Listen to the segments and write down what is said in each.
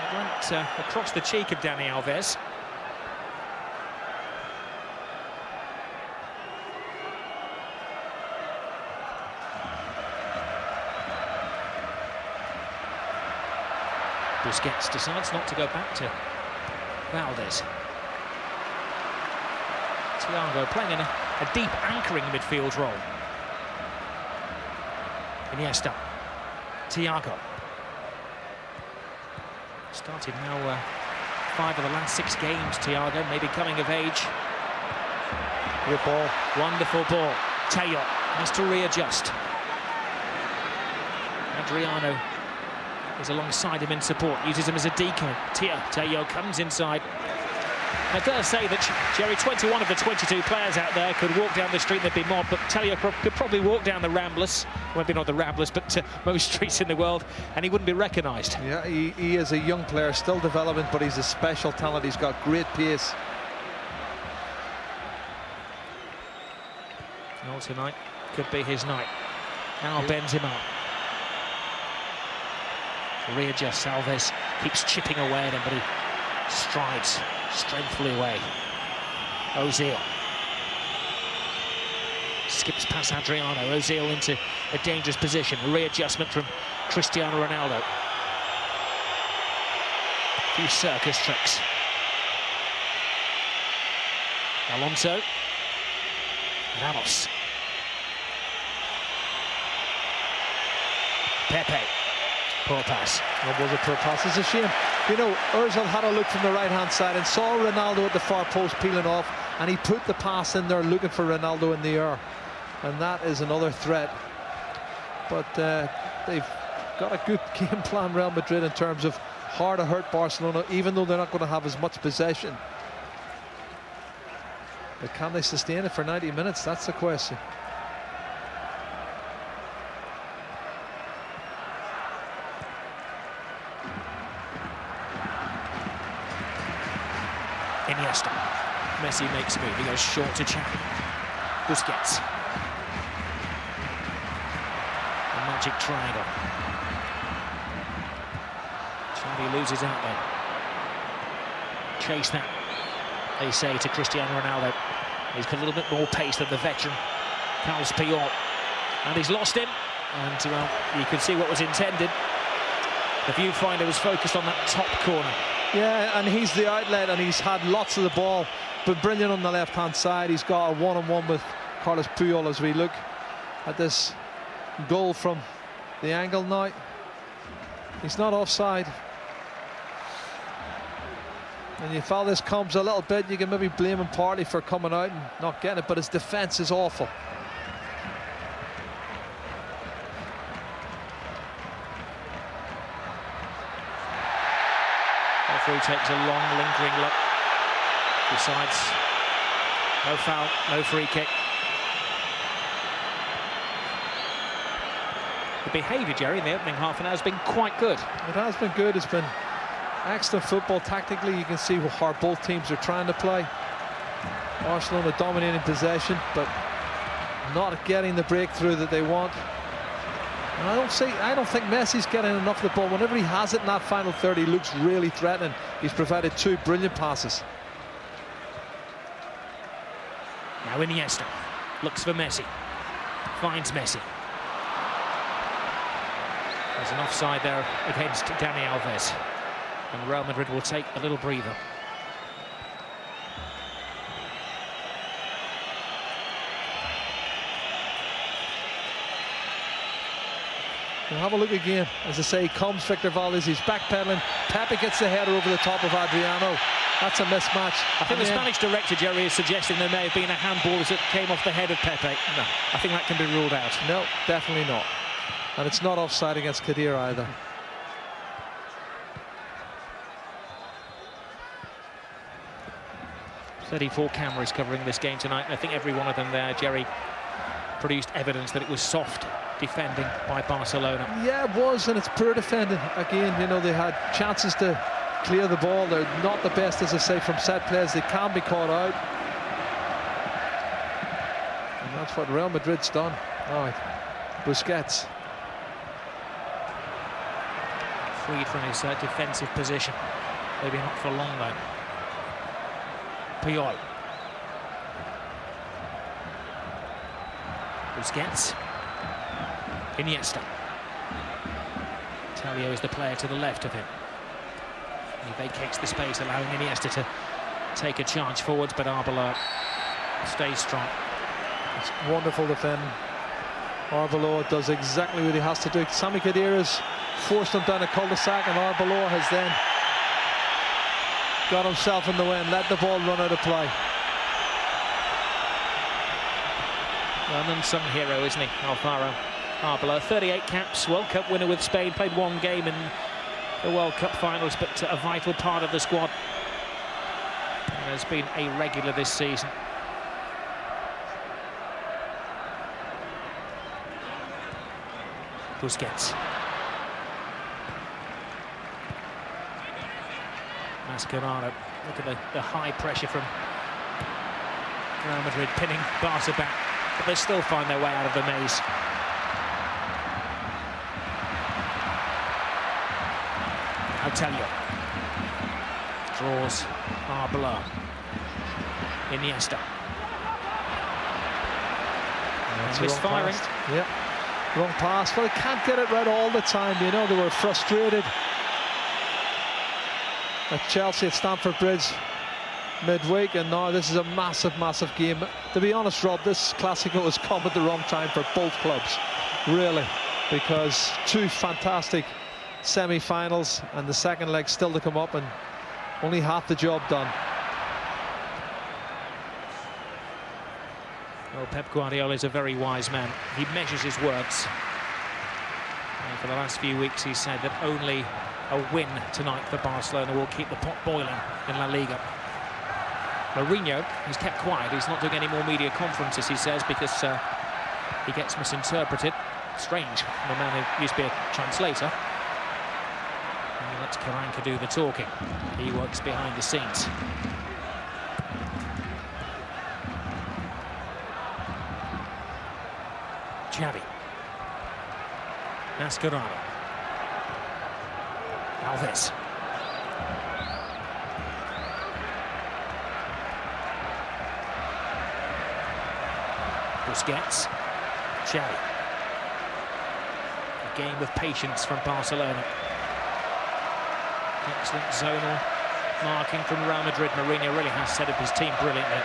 It went across the cheek of Dani Alves. Busquets decides not to go back to Valdez. Thiago playing in a deep anchoring midfield role. Iniesta. Thiago. Started now 5 of the last 6 games, Thiago, maybe coming of age. Good ball. Wonderful ball. Teo has to readjust. Adriano is alongside him in support, uses him as a decoy. Teo comes inside. I've got to say that, Jerry, 21 of the 22 players out there could walk down the street and there'd be mob, but Teo could probably walk down the Ramblers, well, maybe not the Ramblers, but most streets in the world, and he wouldn't be recognised. Yeah, he is a young player, still developing, but he's a special talent. He's got great pace. Oh, tonight could be his night. Now bends him up. Readjusts. Alves keeps chipping away at him, but he strides strengthfully away. Ozil skips past Adriano. Ozil into a dangerous position. A readjustment from Cristiano Ronaldo. A few circus tricks. Alonso. Ramos. Pepe. Poor pass. It was a poor pass. It's a shame. You know, Ozil had a look from the right-hand side and saw Ronaldo at the far post peeling off, and he put the pass in there looking for Ronaldo in the air. And that is another threat. But they've got a good game plan, Real Madrid, in terms of how to hurt Barcelona, even though they're not going to have as much possession. But can they sustain it for 90 minutes? That's the question. Iniesta. Messi makes a move. He goes short to Xavi. Busquets. A magic triangle. Xavi loses out there. Chase that, they say, to Cristiano Ronaldo. He's got a little bit more pace than the veteran Carlos Puyol. And he's lost him. And, well, you can see what was intended. The viewfinder was focused on that top corner. Yeah, and he's the outlet, and he's had lots of the ball, but brilliant on the left-hand side. He's got a one-on-one with Carlos Puyol as we look at this goal from the angle now. He's not offside. And if Valdez comes a little bit, you can maybe blame him partly for coming out and not getting it, but his defence is awful. Referee takes a long, lingering look. Besides, no foul, no free kick. The behaviour, Jerry, in the opening half an hour has been quite good. It has been good. It's been excellent football. Tactically, you can see how both teams are trying to play. Barcelona dominating possession, but not getting the breakthrough that they want. And I don't think Messi's getting enough of the ball. Whenever he has it in that final third, he looks really threatening. He's provided 2 brilliant passes. Now Iniesta looks for Messi, finds Messi. There's an offside there against Dani Alves, and Real Madrid will take a little breather. We'll have a look again. As I say, comes Victor Valdez. He's backpedaling. Pepe gets the header over the top of Adriano. That's a mismatch. I think the Spanish director, Jerry, is suggesting there may have been a handball as it came off the head of Pepe. No, I think that can be ruled out. No, definitely not. And it's not offside against Kadir either. "34 cameras covering this game tonight. I think every one of them there, Jerry, produced evidence that it was soft defending by Barcelona. Yeah, it was, and it's poor defending. Again, you know, they had chances to clear the ball. They're not the best, as I say, from set plays. They can be caught out. And that's what Real Madrid's done. All right, Busquets. freed from his defensive position. Maybe not for long, though. Puyol. Busquets. Iniesta. Telio is the player to the left of him. He vacates the space, allowing Iniesta to take a charge forwards, but Arbeloa stays strong. It's wonderful defending. Arbeloa does exactly what he has to do. Sami Khedira's forced him down a cul-de-sac, and Arbeloa has then got himself in the way and let the ball run out of play. An unsung hero, isn't he, Alvaro Arbeloa? 38 caps, World Cup winner with Spain, played one game in the World Cup finals, but a vital part of the squad. And has been a regular this season. Busquets. Mascherano. Look at the high pressure from Real Madrid, pinning Barca back, but they still find their way out of the maze. Now Telio draws Arbeloa. Iniesta. Misfiring. Yeah, wrong pass. Well, they can't get it right all the time. You know, they were frustrated at Chelsea at Stamford Bridge midweek, and now this is a massive, massive game. To be honest, Rob, this Clasico has come at the wrong time for both clubs, really, because two fantastic semi-finals and the second leg still to come up, and only half the job done. Well, Pep Guardiola is a very wise man. He measures his words. And for the last few weeks, he said that only a win tonight for Barcelona will keep the pot boiling in La Liga. Mourinho has kept quiet. He's not doing any more media conferences, he says, because he gets misinterpreted. Strange from a man who used to be a translator. And he lets Karanka do the talking. He works behind the scenes. Xavi. Mascherano. Alves. Busquets. Xavi. A game of patience from Barcelona. Excellent zonal marking from Real Madrid. Mourinho really has set up his team brilliantly.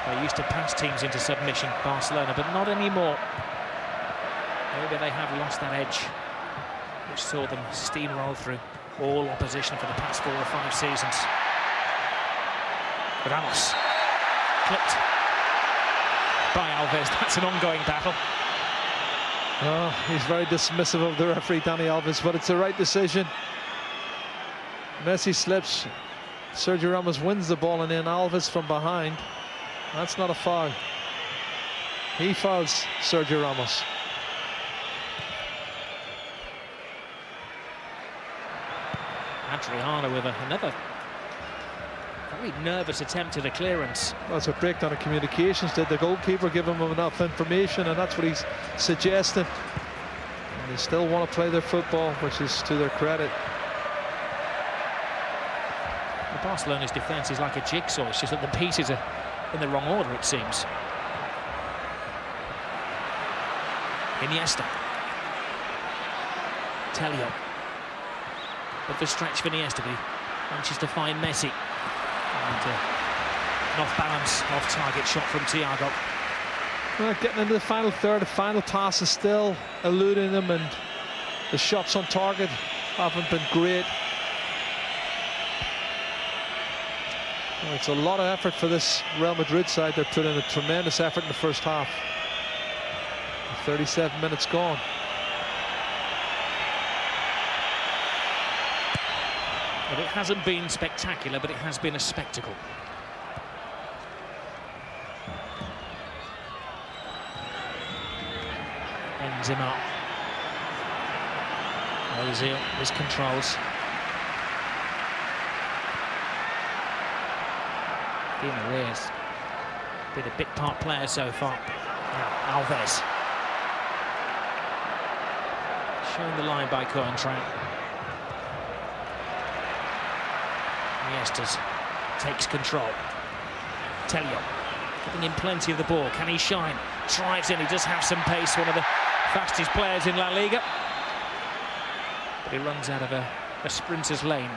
They used to pass teams into submission, Barcelona, but not anymore. Maybe they have lost that edge, which saw them steamroll through all opposition for the past 4 or 5 seasons. Ramos, clipped by Alves. That's an ongoing battle. Oh, he's very dismissive of the referee, Dani Alves, but it's the right decision. Messi slips, Sergio Ramos wins the ball, and then Alves from behind. That's not a foul. He fouls Sergio Ramos. Adriano with another very nervous attempt at a clearance. Well, it's a breakdown of communications. Did the goalkeeper give him enough information? And that's what he's suggesting. And they still want to play their football, which is to their credit. Barcelona's defence is like a jigsaw. It's just that the pieces are in the wrong order, it seems. Iniesta. Telio. But the stretch for Iniesta, but he manages to find Messi. And an off-balance, off-target shot from Thiago. Well, getting into the final third, the final pass is still eluding them, and the shots on target haven't been great. Well, it's a lot of effort for this Real Madrid side. They're putting in a tremendous effort in the first half. 37 minutes gone. Well, it hasn't been spectacular, but it has been a spectacle. Benzema. Ozil, his controls. Di Maria's been a bit part player so far. Now Alves. Shown the line by Cointreau. Estos takes control. Telio giving him plenty of the ball. Can he shine? Drives in. He does have some pace. One of the fastest players in La Liga. But he runs out of a sprinter's lane.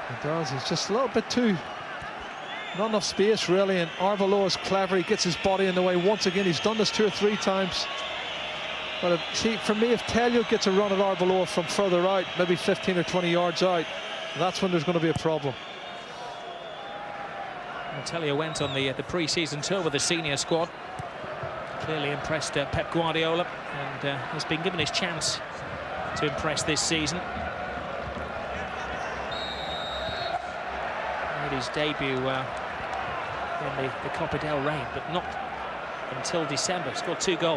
He does. He's just a little bit too... Not enough space, really, and Arbeloa is clever. He gets his body in the way once again. He's done this 2 or 3 times. But see, for me, if Telio gets a run at Arbeloa from further out, maybe 15 or 20 yards out, that's when there's going to be a problem. Telio went on the pre-season tour with the senior squad. Clearly impressed Pep Guardiola, and has been given his chance to impress this season. Made his debut in the Copa del Rey, but not until December. Scored 2 goals.